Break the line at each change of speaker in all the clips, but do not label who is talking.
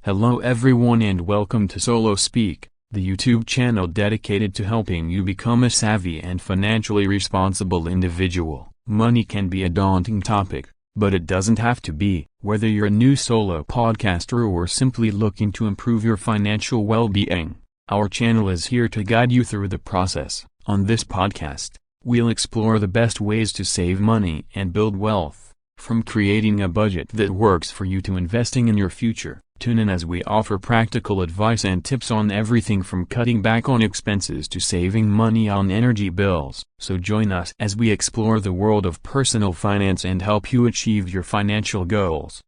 Hello everyone and welcome to SoloSpeak, the YouTube channel dedicated to helping you become a savvy and financially responsible individual. Money can be a daunting topic, but it doesn't have to be. Whether you're a new solo podcaster or simply looking to improve your financial well-being, our channel is here to guide you through the process. On this podcast, we'll explore the best ways to save money and build wealth, from creating a budget that works for you to investing in your future. Tune in as we offer practical advice and tips on everything from cutting back on expenses to saving money on energy bills. So join us as we explore the world of personal finance and help you achieve your financial goals.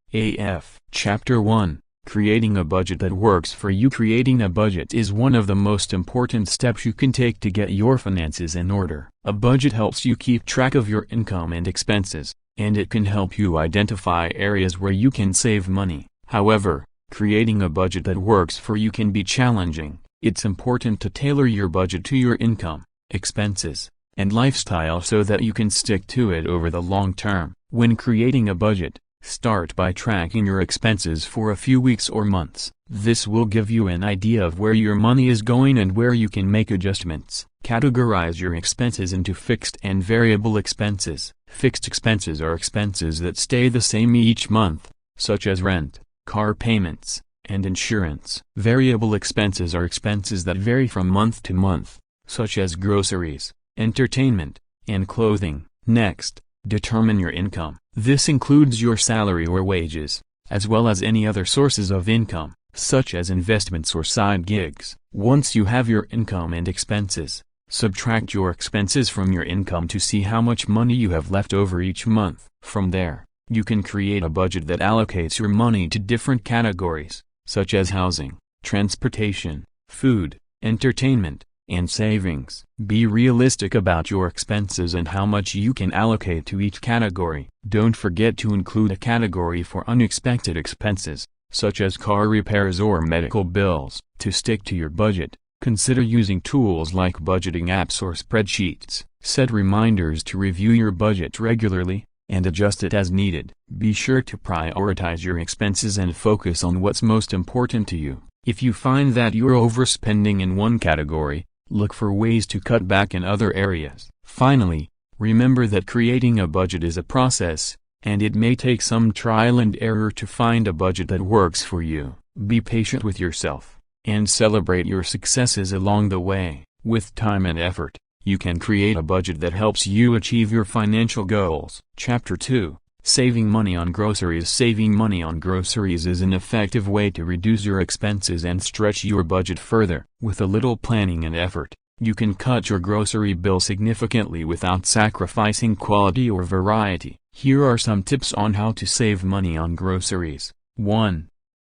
Chapter 1: Creating a budget that works for you. Creating a budget is one of the most important steps you can take to get your finances in order. A budget helps you keep track of your income and expenses, and it can help you identify areas where you can save money. However, creating a budget that works for you can be challenging. It's important to tailor your budget to your income, expenses, and lifestyle so that you can stick to it over the long term. When creating a budget, start by tracking your expenses for a few weeks or months. This will give you an idea of where your money is going and where you can make adjustments. Categorize your expenses into fixed and variable expenses. Fixed expenses are expenses that stay the same each month, such as rent, car payments, and insurance. Variable expenses are expenses that vary from month to month, such as groceries, entertainment, and clothing. Next, determine your income. This includes your salary or wages, as well as any other sources of income, such as investments or side gigs. Once you have your income and expenses, subtract your expenses from your income to see how much money you have left over each month. From there, you can create a budget that allocates your money to different categories, such as housing, transportation, food, entertainment, and savings. Be realistic about your expenses and how much you can allocate to each category. Don't forget to include a category for unexpected expenses, such as car repairs or medical bills. To stick to your budget, consider using tools like budgeting apps or spreadsheets. Set reminders to review your budget regularly, and adjust it as needed. Be sure to prioritize your expenses and focus on what's most important to you. If you find that you're overspending in one category, look for ways to cut back in other areas. Finally, remember that creating a budget is a process, and it may take some trial and error to find a budget that works for you. Be patient with yourself, and celebrate your successes along the way. With time and effort, you can create a budget that helps you achieve your financial goals. Chapter 2: Saving money on groceries. Saving money on groceries is an effective way to reduce your expenses and stretch your budget further. With a little planning and effort, you can cut your grocery bill significantly without sacrificing quality or variety. Here are some tips on how to save money on groceries. 1.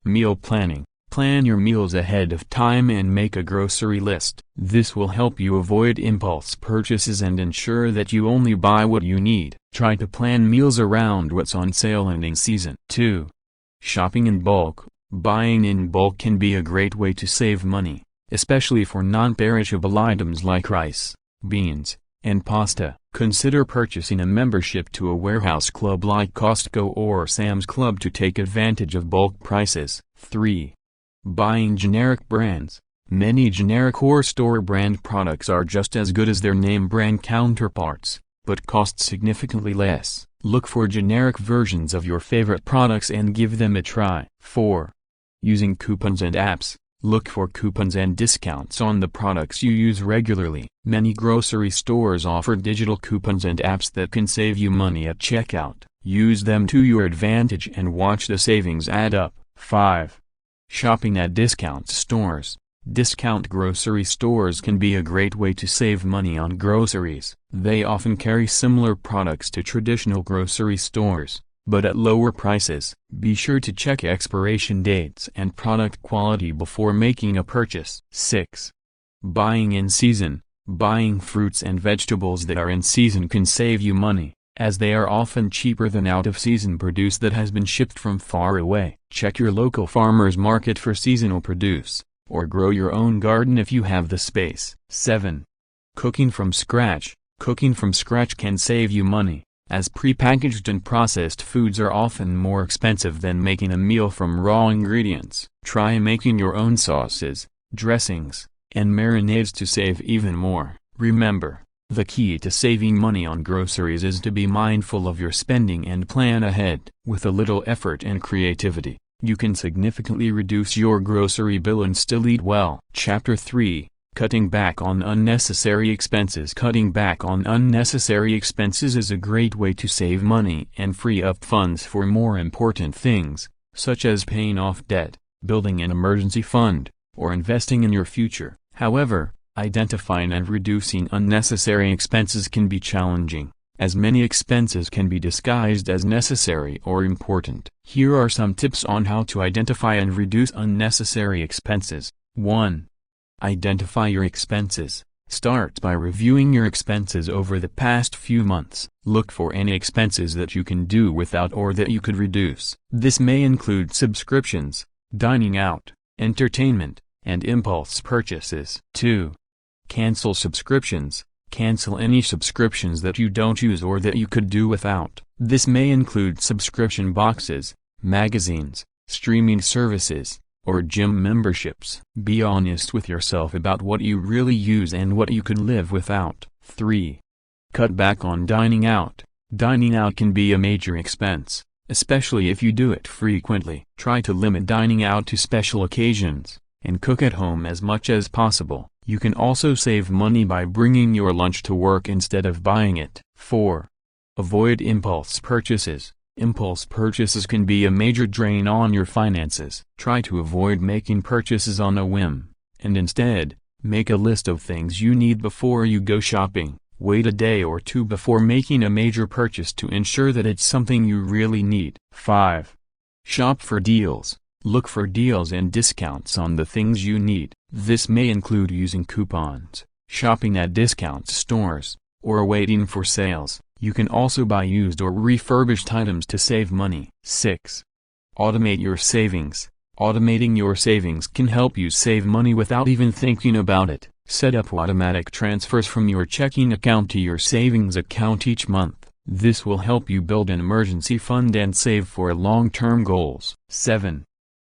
Meal planning. Plan your meals ahead of time and make a grocery list. This will help you avoid impulse purchases and ensure that you only buy what you need. Try to plan meals around what's on sale and in season. 2. Shopping in bulk. Buying in bulk can be a great way to save money, especially for non-perishable items like rice, beans, and pasta. Consider purchasing a membership to a warehouse club like Costco or Sam's Club to take advantage of bulk prices. 3. Buying generic brands. Many generic or store brand products are just as good as their name brand counterparts, but cost significantly less. Look for generic versions of your favorite products and give them a try. 4. Using coupons and apps. Look for coupons and discounts on the products you use regularly. Many grocery stores offer digital coupons and apps that can save you money at checkout. Use them to your advantage and watch the savings add up. 5. Shopping at discount stores. Discount grocery stores can be a great way to save money on groceries. They often carry similar products to traditional grocery stores, but at lower prices. Be sure to check expiration dates and product quality before making a purchase. 6. Buying in season. Buying fruits and vegetables that are in season can save you money, as they are often cheaper than out-of-season produce that has been shipped from far away. Check your local farmer's market for seasonal produce, or grow your own garden if you have the space. 7. Cooking from scratch. Cooking from scratch can save you money, as prepackaged and processed foods are often more expensive than making a meal from raw ingredients. Try making your own sauces, dressings, and marinades to save even more. Remember, the key to saving money on groceries is to be mindful of your spending and plan ahead. With a little effort and creativity, you can significantly reduce your grocery bill and still eat well. Chapter 3. Cutting back on unnecessary expenses. Cutting back on unnecessary expenses is a great way to save money and free up funds for more important things, such as paying off debt, building an emergency fund, or investing in your future. However, identifying and reducing unnecessary expenses can be challenging, as many expenses can be disguised as necessary or important. Here are some tips on how to identify and reduce unnecessary expenses. 1. Identify your expenses. Start by reviewing your expenses over the past few months. Look for any expenses that you can do without or that you could reduce. This may include subscriptions, dining out, entertainment, and impulse purchases. 2. Cancel subscriptions. Cancel any subscriptions that you don't use or that you could do without. This may include subscription boxes, magazines, streaming services, or gym memberships. Be honest with yourself about what you really use and what you could live without. 3. Cut back on dining out. Dining out can be a major expense, especially if you do it frequently. Try to limit dining out to special occasions, and cook at home as much as possible. You can also save money by bringing your lunch to work instead of buying it. 4. Avoid impulse purchases. Impulse purchases can be a major drain on your finances. Try to avoid making purchases on a whim, and instead, make a list of things you need before you go shopping. Wait a day or two before making a major purchase to ensure that it's something you really need. 5. Shop for deals. Look for deals and discounts on the things you need. This may include using coupons, shopping at discount stores, or waiting for sales. You can also buy used or refurbished items to save money. 6. Automate your savings. Automating your savings can help you save money without even thinking about it. Set up automatic transfers from your checking account to your savings account each month. This will help you build an emergency fund and save for long-term goals. 7.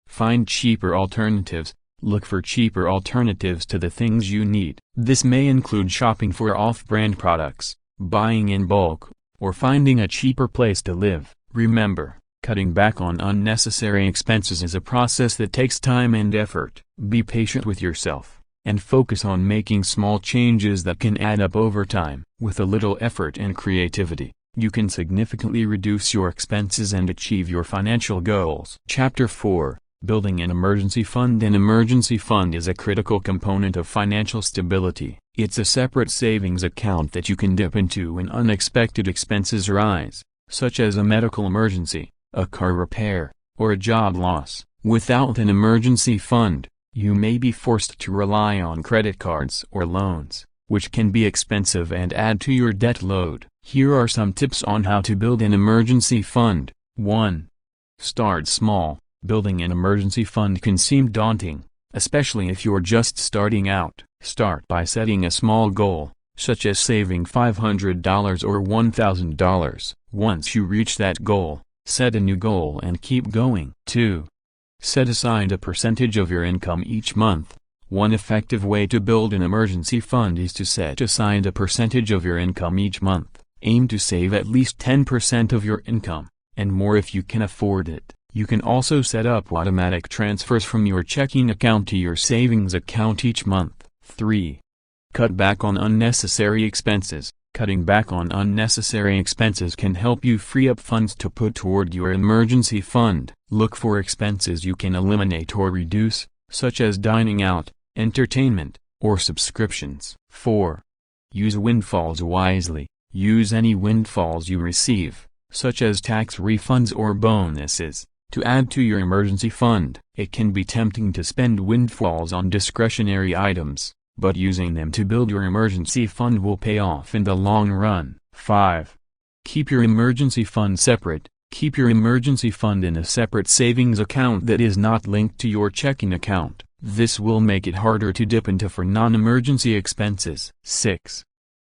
Find cheaper alternatives. Look for cheaper alternatives to the things you need. This may include shopping for off-brand products, buying in bulk, or finding a cheaper place to live. Remember, cutting back on unnecessary expenses is a process that takes time and effort. Be patient with yourself, and focus on making small changes that can add up over time. With a little effort and creativity, you can significantly reduce your expenses and achieve your financial goals. Chapter 4. Building an emergency fund. An emergency fund is a critical component of financial stability. It's a separate savings account that you can dip into when unexpected expenses arise, such as a medical emergency, a car repair, or a job loss. Without an emergency fund, you may be forced to rely on credit cards or loans, which can be expensive and add to your debt load. Here are some tips on how to build an emergency fund. 1. Start small. Building an emergency fund can seem daunting, especially if you're just starting out. Start by setting a small goal, such as saving $500 or $1,000. Once you reach that goal, set a new goal and keep going. 2. Set aside a percentage of your income each month. One effective way to build an emergency fund is to set aside a percentage of your income each month. Aim to save at least 10% of your income, and more if you can afford it. You can also set up automatic transfers from your checking account to your savings account each month. 3. Cut back on unnecessary expenses. Cutting back on unnecessary expenses can help you free up funds to put toward your emergency fund. Look for expenses you can eliminate or reduce, such as dining out, entertainment, or subscriptions. 4. Use windfalls wisely. Use any windfalls you receive, such as tax refunds or bonuses, to add to your emergency fund. It can be tempting to spend windfalls on discretionary items, but using them to build your emergency fund will pay off in the long run. 5. Keep your emergency fund separate. Keep your emergency fund in a separate savings account that is not linked to your checking account. This will make it harder to dip into for non-emergency expenses. 6.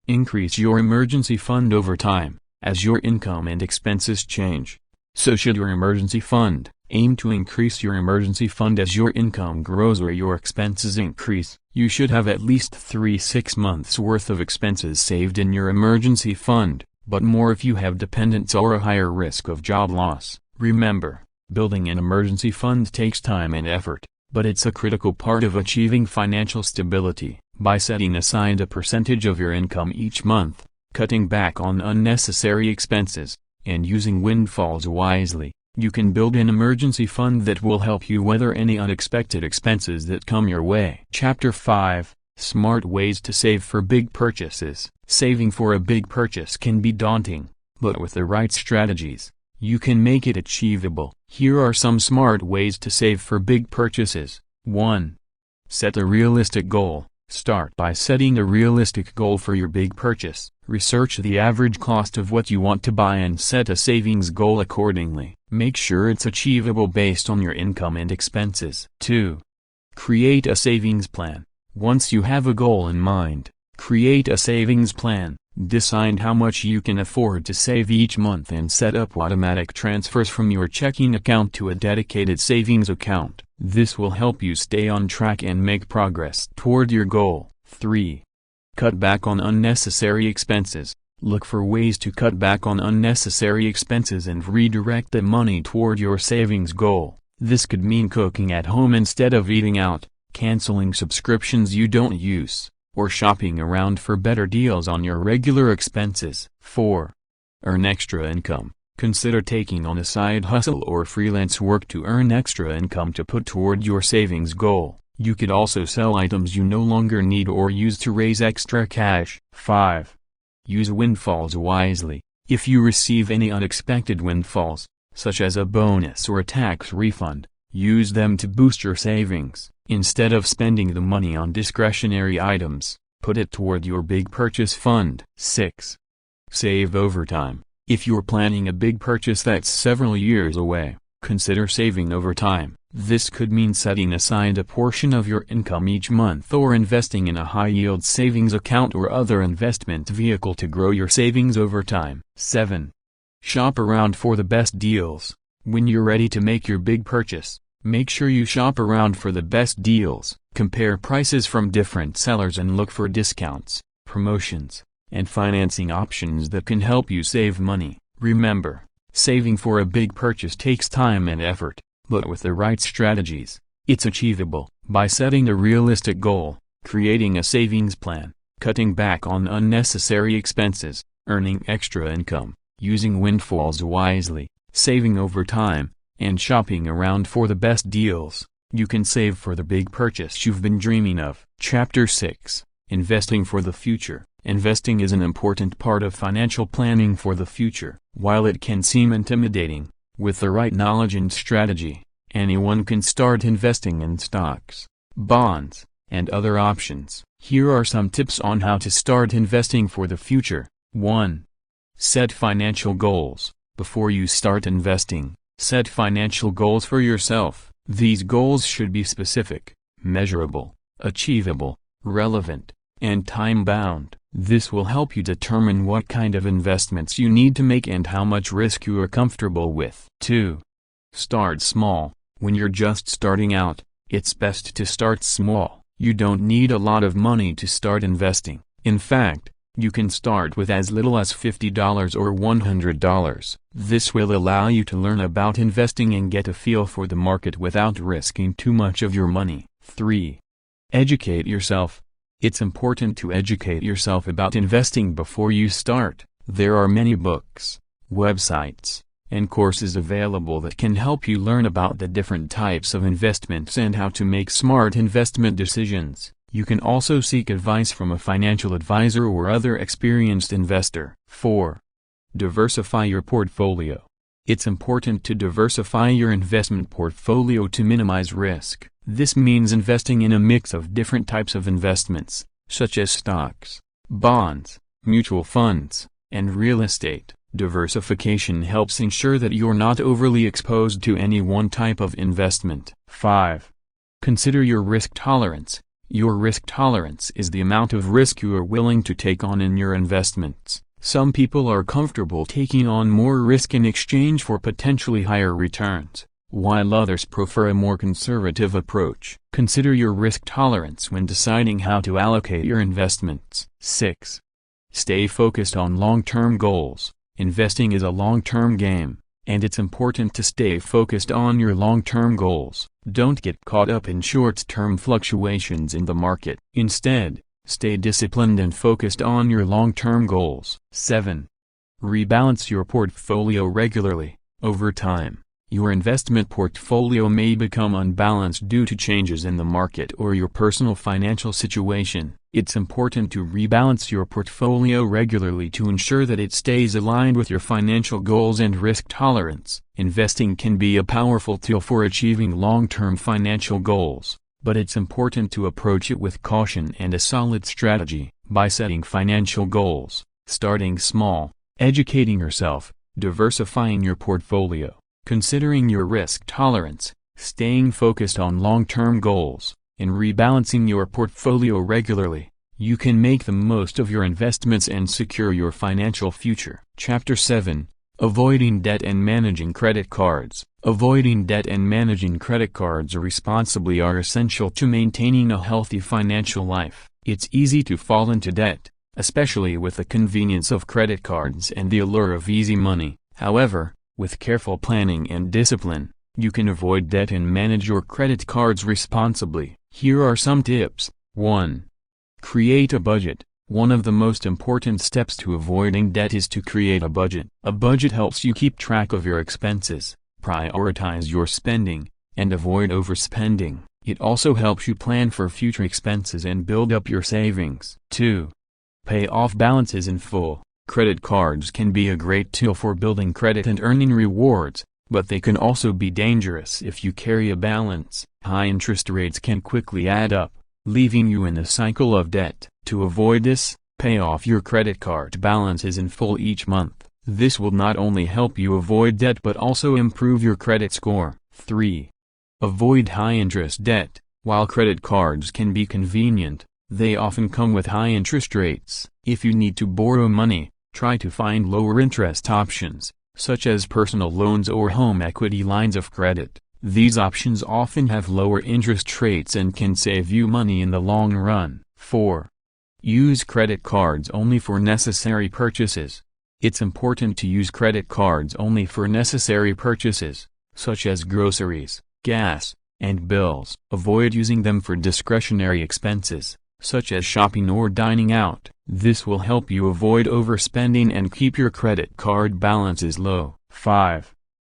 Increase your emergency fund over time. as your income and expenses change. So should your emergency fund. Aim to increase your emergency fund as your income grows or your expenses increase. You should have at least 6 months worth of expenses saved in your emergency fund, but more if you have dependents or a higher risk of job loss. Remember, building an emergency fund takes time and effort, but it's a critical part of achieving financial stability. By setting aside a percentage of your income each month, cutting back on unnecessary expenses, and using windfalls wisely, you can build an emergency fund that will help you weather any unexpected expenses that come your way. Chapter 5: Smart Ways to Save for Big Purchases. Saving for a big purchase can be daunting, but with the right strategies, you can make it achievable. Here are some smart ways to save for big purchases. 1. Set a realistic goal. Start by setting a realistic goal for your big purchase. Research the average cost of what you want to buy and set a savings goal accordingly. Make sure it's achievable based on your income and expenses. 2. Create a savings plan. Once you have a goal in mind, create a savings plan. Decide how much you can afford to save each month and set up automatic transfers from your checking account to a dedicated savings account. This will help you stay on track and make progress toward your goal. 3. Cut back on unnecessary expenses. Look for ways to cut back on unnecessary expenses and redirect the money toward your savings goal. This could mean cooking at home instead of eating out, canceling subscriptions you don't use, or shopping around for better deals on your regular expenses. 4. Earn extra income. Consider taking on a side hustle or freelance work to earn extra income to put toward your savings goal. You could also sell items you no longer need or use to raise extra cash. 5. Use windfalls wisely. If you receive any unexpected windfalls, such as a bonus or a tax refund, use them to boost your savings. Instead of spending the money on discretionary items, put it toward your big purchase fund. 6. Save over time. If you're planning a big purchase that's several years away, consider saving over time. This could mean setting aside a portion of your income each month or investing in a high-yield savings account or other investment vehicle to grow your savings over time. 7. Shop around for the best deals. When you're ready to make your big purchase, make sure you shop around for the best deals. Compare prices from different sellers and look for discounts, promotions, and financing options that can help you save money. Remember, saving for a big purchase takes time and effort, but with the right strategies, it's achievable. By setting a realistic goal, creating a savings plan, cutting back on unnecessary expenses, earning extra income, using windfalls wisely, saving over time, and shopping around for the best deals, you can save for the big purchase you've been dreaming of. Chapter 6: Investing for the Future. Investing is an important part of financial planning for the future. While it can seem intimidating, with the right knowledge and strategy, anyone can start investing in stocks, bonds, and other options. Here are some tips on how to start investing for the future. 1. Set financial goals. Before you start investing, set financial goals for yourself. These goals should be specific, measurable, achievable, relevant, and time-bound. This will help you determine what kind of investments you need to make and how much risk you are comfortable with. 2. Start small. When you're just starting out, it's best to start small. You don't need a lot of money to start investing. In fact, you can start with as little as $50 or $100. This will allow you to learn about investing and get a feel for the market without risking too much of your money. 3. Educate yourself. It's important to educate yourself about investing before you start. There are many books, websites, and courses available that can help you learn about the different types of investments and how to make smart investment decisions. You can also seek advice from a financial advisor or other experienced investor. 4. Diversify your portfolio. It's important to diversify your investment portfolio to minimize risk. This means investing in a mix of different types of investments, such as stocks, bonds, mutual funds, and real estate. Diversification helps ensure that you're not overly exposed to any one type of investment. 5. Consider your risk tolerance. Your risk tolerance is the amount of risk you are willing to take on in your investments. Some people are comfortable taking on more risk in exchange for potentially higher returns, while others prefer a more conservative approach. Consider your risk tolerance when deciding how to allocate your investments. 6. Stay focused on long-term goals. Investing is a long-term game, and it's important to stay focused on your long-term goals. Don't get caught up in short-term fluctuations in the market. Instead, stay disciplined and focused on your long-term goals. 7. Rebalance your portfolio regularly. Over time, your investment portfolio may become unbalanced due to changes in the market or your personal financial situation. It's important to rebalance your portfolio regularly to ensure that it stays aligned with your financial goals and risk tolerance. Investing can be a powerful tool for achieving long-term financial goals, but it's important to approach it with caution and a solid strategy. By setting financial goals, starting small, educating yourself, diversifying your portfolio, considering your risk tolerance, staying focused on long-term goals, and rebalancing your portfolio regularly, you can make the most of your investments and secure your financial future. Chapter 7. Avoiding debt and managing credit cards. Avoiding debt and managing credit cards responsibly are essential to maintaining a healthy financial life. It's easy to fall into debt, especially with the convenience of credit cards and the allure of easy money. However, with careful planning and discipline, you can avoid debt and manage your credit cards responsibly. Here are some tips. 1. Create a budget. One of the most important steps to avoiding debt is to create a budget. A budget helps you keep track of your expenses, prioritize your spending, and avoid overspending. It also helps you plan for future expenses and build up your savings. 2. Pay off balances in full. Credit cards can be a great tool for building credit and earning rewards, but they can also be dangerous if you carry a balance. High interest rates can quickly add up, leaving you in a cycle of debt. To avoid this, pay off your credit card balances in full each month. This will not only help you avoid debt but also improve your credit score. 3. Avoid high-interest debt. While credit cards can be convenient, they often come with high interest rates. If you need to borrow money, try to find lower interest options, such as personal loans or home equity lines of credit. These options often have lower interest rates and can save you money in the long run. 4. Use credit cards only for necessary purchases. It's important to use credit cards only for necessary purchases, such as groceries, gas, and bills. Avoid using them for discretionary expenses, such as shopping or dining out. This will help you avoid overspending and keep your credit card balances low. 5.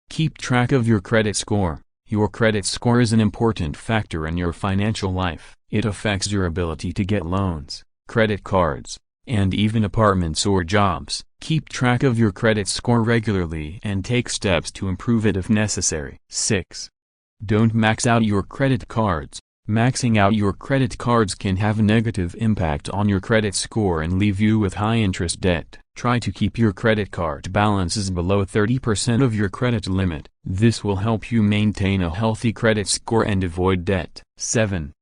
Keep track of your credit score. Your credit score is an important factor in your financial life. It affects your ability to get loans, credit cards, and even apartments or jobs. Keep track of your credit score regularly and take steps to improve it if necessary. 6. Don't max out your credit cards. Maxing out your credit cards can have a negative impact on your credit score and leave you with high-interest debt. Try to keep your credit card balances below 30% of your credit limit. This will help you maintain a healthy credit score and avoid debt. 7.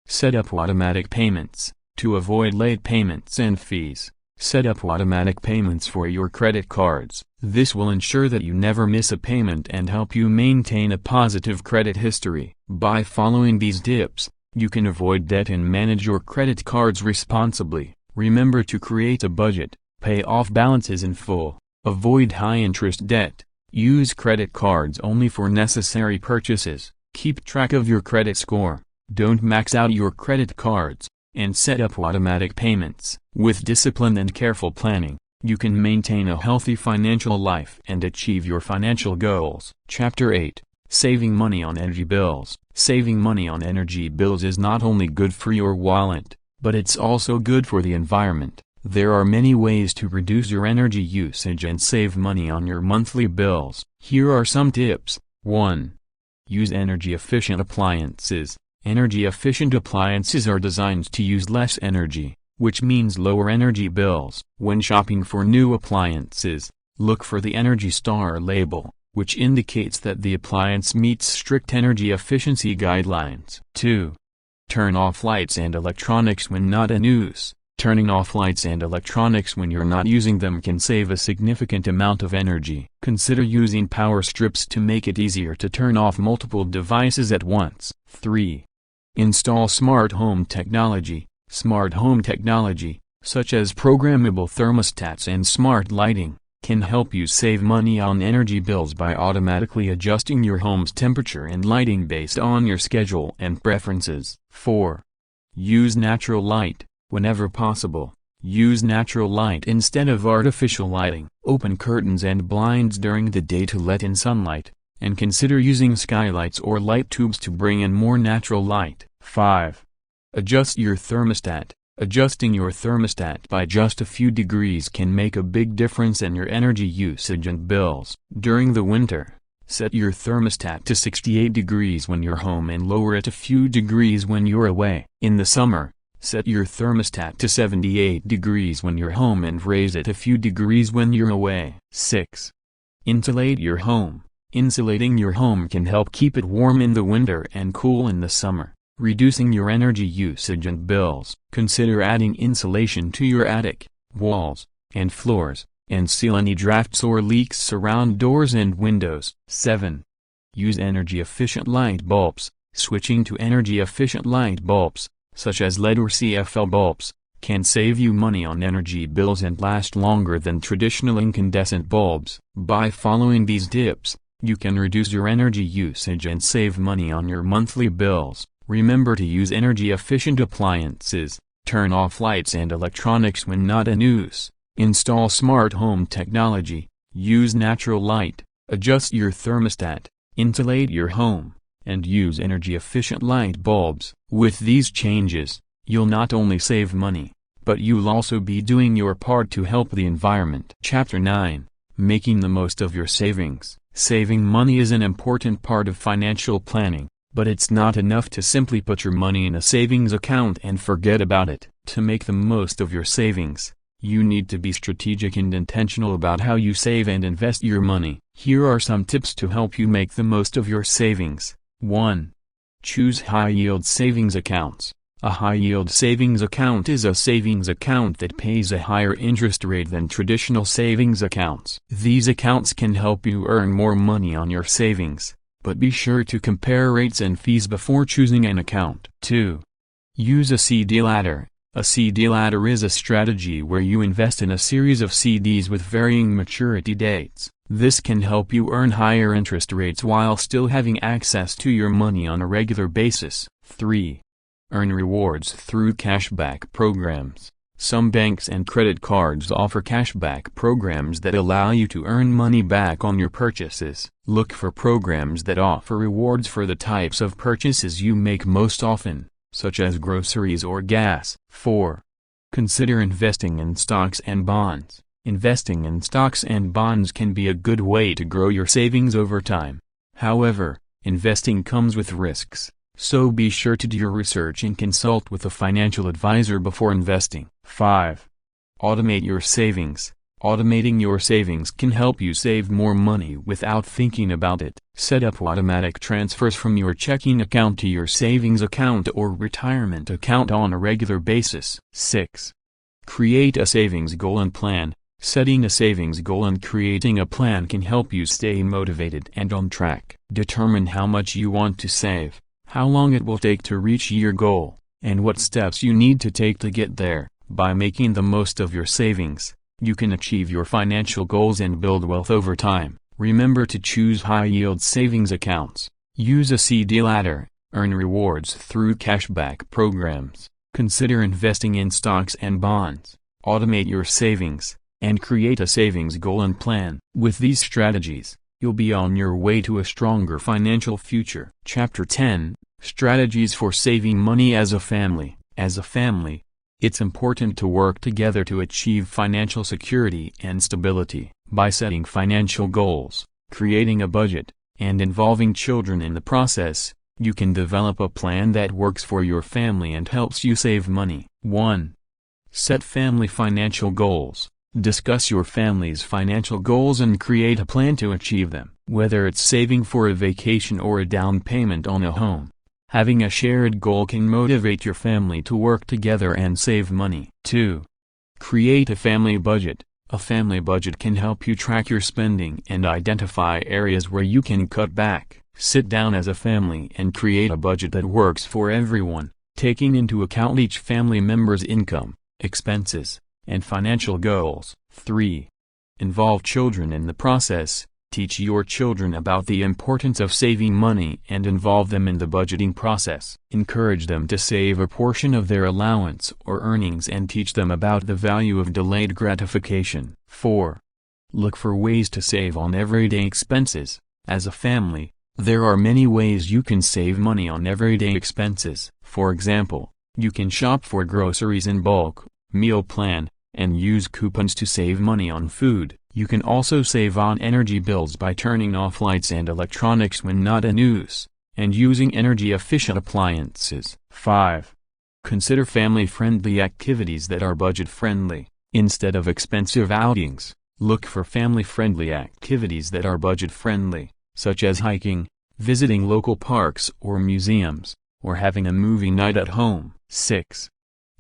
Set up automatic payments. To avoid late payments and fees, set up automatic payments for your credit cards. This will ensure that you never miss a payment and help you maintain a positive credit history. By following these tips, you can avoid debt and manage your credit cards responsibly. Remember to create a budget, pay off balances in full, avoid high-interest debt, use credit cards only for necessary purchases, keep track of your credit score, don't max out your credit cards, and set up automatic payments. With discipline and careful planning, you can maintain a healthy financial life and achieve your financial goals. Chapter 8. Saving money on energy bills. Saving money on energy bills is not only good for your wallet, but it's also good for the environment. There are many ways to reduce your energy usage and save money on your monthly bills. Here are some tips. 1. Use energy-efficient appliances. Energy-efficient appliances are designed to use less energy, which means lower energy bills. When shopping for new appliances, look for the Energy Star label, which indicates that the appliance meets strict energy efficiency guidelines. 2. Turn off lights and electronics when not in use. Turning off lights and electronics when you're not using them can save a significant amount of energy. Consider using power strips to make it easier to turn off multiple devices at once. 3. Install smart home technology. Smart home technology, such as programmable thermostats and smart lighting, can help you save money on energy bills by automatically adjusting your home's temperature and lighting based on your schedule and preferences. 4. Use natural light. Whenever possible, use natural light instead of artificial lighting. Open curtains and blinds during the day to let in sunlight, and consider using skylights or light tubes to bring in more natural light. 5. Adjust your thermostat. Adjusting your thermostat by just a few degrees can make a big difference in your energy usage and bills. During the winter, set your thermostat to 68 degrees when you're home and lower it a few degrees when you're away. In the summer, set your thermostat to 78 degrees when you're home and raise it a few degrees when you're away. 6. Insulate your home. Insulating your home can help keep it warm in the winter and cool in the summer, reducing your energy usage and bills. Consider adding insulation to your attic, walls, and floors, and seal any drafts or leaks around doors and windows. 7. Use energy-efficient light bulbs. Switching to energy-efficient light bulbs, such as LED or CFL bulbs, can save you money on energy bills and last longer than traditional incandescent bulbs. By following these tips, you can reduce your energy usage and save money on your monthly bills. Remember to use energy-efficient appliances, turn off lights and electronics when not in use, install smart home technology, use natural light, adjust your thermostat, insulate your home, and use energy-efficient light bulbs. With these changes, you'll not only save money, but you'll also be doing your part to help the environment. Chapter 9. Making the most of your savings. Saving money is an important part of financial planning, but it's not enough to simply put your money in a savings account and forget about it. To make the most of your savings, you need to be strategic and intentional about how you save and invest your money. Here are some tips to help you make the most of your savings. 1. Choose high-yield savings accounts. A high-yield savings account is a savings account that pays a higher interest rate than traditional savings accounts. These accounts can help you earn more money on your savings, but be sure to compare rates and fees before choosing an account. 2. Use a CD ladder. A CD ladder is a strategy where you invest in a series of CDs with varying maturity dates. This can help you earn higher interest rates while still having access to your money on a regular basis. 3. Earn rewards through cashback programs. Some banks and credit cards offer cashback programs that allow you to earn money back on your purchases. Look for programs that offer rewards for the types of purchases you make most often, such as groceries or gas. 4. Consider investing in stocks and bonds. Investing in stocks and bonds can be a good way to grow your savings over time. However, investing comes with risks, so be sure to do your research and consult with a financial advisor before investing. 5. Automate your savings. Automating your savings can help you save more money without thinking about it. Set up automatic transfers from your checking account to your savings account or retirement account on a regular basis. 6. Create a savings goal and plan. Setting a savings goal and creating a plan can help you stay motivated and on track. Determine how much you want to save, how long it will take to reach your goal, and what steps you need to take to get there. By making the most of your savings, you can achieve your financial goals and build wealth over time. Remember to choose high-yield savings accounts. Use a CD ladder. Earn rewards through cashback programs. Consider investing in stocks and bonds. Automate your savings, and create a savings goal and plan. With these strategies, you'll be on your way to a stronger financial future. Chapter 10. Strategies for saving money as a family. As a family, it's important to work together to achieve financial security and stability. By setting financial goals, creating a budget, and involving children in the process, you can develop a plan that works for your family and helps you save money. 1. Set family financial goals. Discuss your family's financial goals and create a plan to achieve them. Whether it's saving for a vacation or a down payment on a home, Having a shared goal can motivate your family to work together and save money. 2. Create a family budget. A family budget can help you track your spending and identify areas where you can cut back. Sit down as a family and create a budget that works for everyone, taking into account each family member's income, expenses, and financial goals. 3. Involve children in the process. Teach your children about the importance of saving money and involve them in the budgeting process. Encourage them to save a portion of their allowance or earnings and teach them about the value of delayed gratification. 4. Look for ways to save on everyday expenses. As a family, there are many ways you can save money on everyday expenses. For example, you can shop for groceries in bulk, meal plan, and use coupons to save money on food. You can also save on energy bills by turning off lights and electronics when not in use, and using energy-efficient appliances. 5. Consider family-friendly activities that are budget-friendly. Instead of expensive outings, look for family-friendly activities that are budget-friendly, such as hiking, visiting local parks or museums, or having a movie night at home. 6.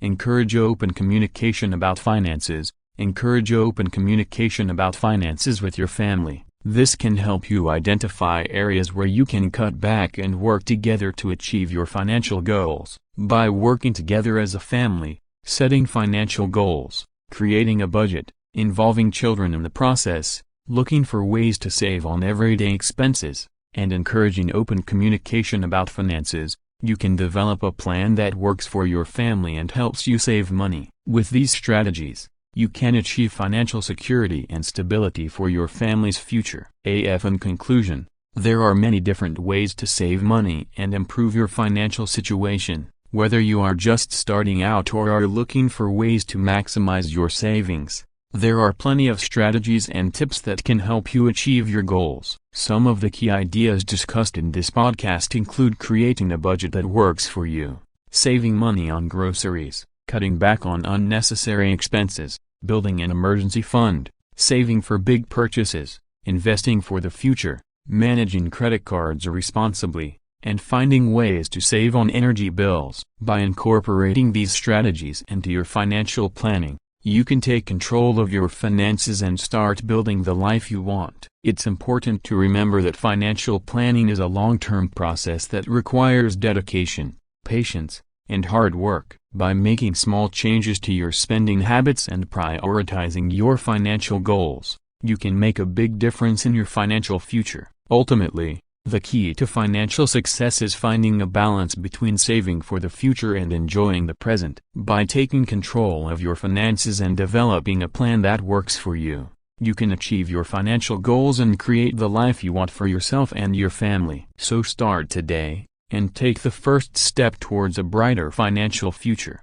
Encourage open communication about finances. Encourage open communication about finances with your family. This can help you identify areas where you can cut back and work together to achieve your financial goals. By working together as a family, setting financial goals, creating a budget, involving children in the process, looking for ways to save on everyday expenses, and encouraging open communication about finances, you can develop a plan that works for your family and helps you save money. With these strategies, you can achieve financial security and stability for your family's future. In conclusion, there are many different ways to save money and improve your financial situation. Whether you are just starting out or are looking for ways to maximize your savings, there are plenty of strategies and tips that can help you achieve your goals. Some of the key ideas discussed in this podcast include creating a budget that works for you, saving money on groceries, cutting back on unnecessary expenses, building an emergency fund, saving for big purchases, investing for the future, managing credit cards responsibly, and finding ways to save on energy bills. By incorporating these strategies into your financial planning, you can take control of your finances and start building the life you want. It's important to remember that financial planning is a long-term process that requires dedication, patience, and hard work. By making small changes to your spending habits and prioritizing your financial goals, you can make a big difference in your financial future. Ultimately, the key to financial success is finding a balance between saving for the future and enjoying the present. By taking control of your finances and developing a plan that works for you, you can achieve your financial goals and create the life you want for yourself and your family. So start today, and take the first step towards a brighter financial future.